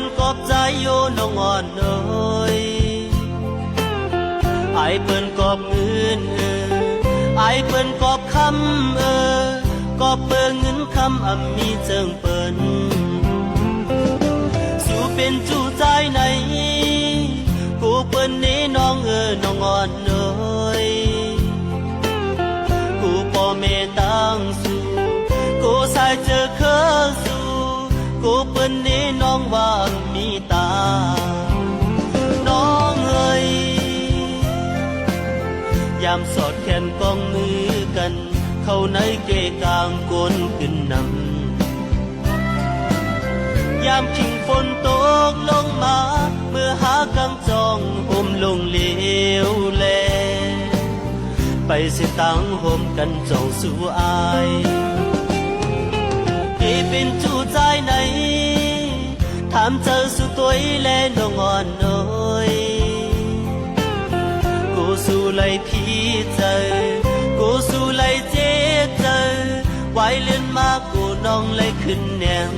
นกอบใจโยน้องอ่อนเอ้ยไอเปิ้นกอบเงินไอเปิ้นกอบคำกอบเปิ้นเงินคำมีเจิงเปิ้นสู่เป็นจู่ใจไหนกูเปิ้นนี้น้องน้องอ่อนเอ้ยกูพ่อแม่ตั้งสู่กูสายเจอเคอสู่กูเปิ้นนี้น้องว่ามีตาน้องเอ้ยยามสอดแขนกองมือกันเข้าในเกกลางกลขึ้นนำยามขิงฝนตกลงมาเมื่อหากังจองอมลงเหลวแลไปสิตั้งห่มกันจองสู่อายที่เป็นจู่ใจไหนถามเจอสู่ตัวแลน้องอ่อนเอ้ยกูสู่ไหลพี่เจอกูสู่ไหลเจ๊เจอไว้เลื่อนมากูน้องไหลขึ้นแนง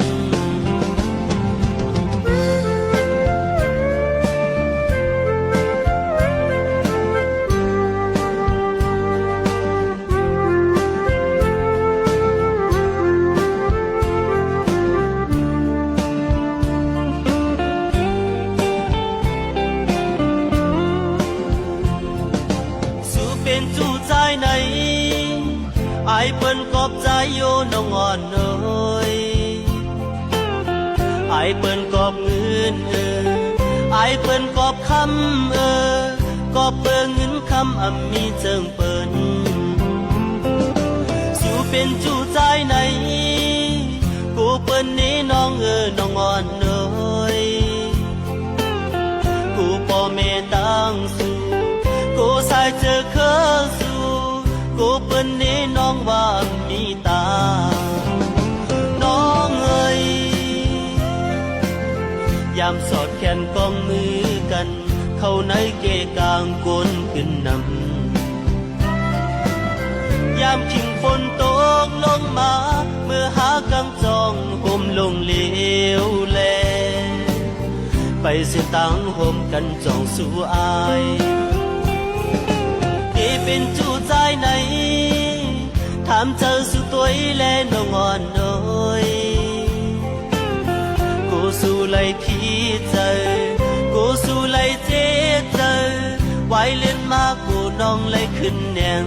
เป็นจู่ใจไหนไอเปิ้นกอบใจโยน้องอ่อนเอ้ยไอเปิ้นกอบเงินไอเปิ้นกอบคำกอบเปิ้นเงินคำมีเจิงเปิ้นสู่เป็นจู่ใจไหนกูเปิ้นนี้น้องน้องอ่อนเอ้ยกูพ่อแม่ตั้งสู่กูสายเจอเคอสู่กูเปิ้นนี้น้องว่ามีตาน้องเอ้ยยามสอดแขนกองมือกันเข้าในเกกลางกลขึ้นนำยามขิงฝนตกลงมาเมื่อหากังจองห่มลงเหลวแลไปสิตั้งห่มกันจองสู่อายเป็นจู่ใจไหนถามเจอสู่ตัวแลน้องอ่อนเอ้ยกูสู่ไหลพี่เจอกูสู่ไหลเจ๊เจอไว้เล่นมากูน้องไหลขึ้นแนง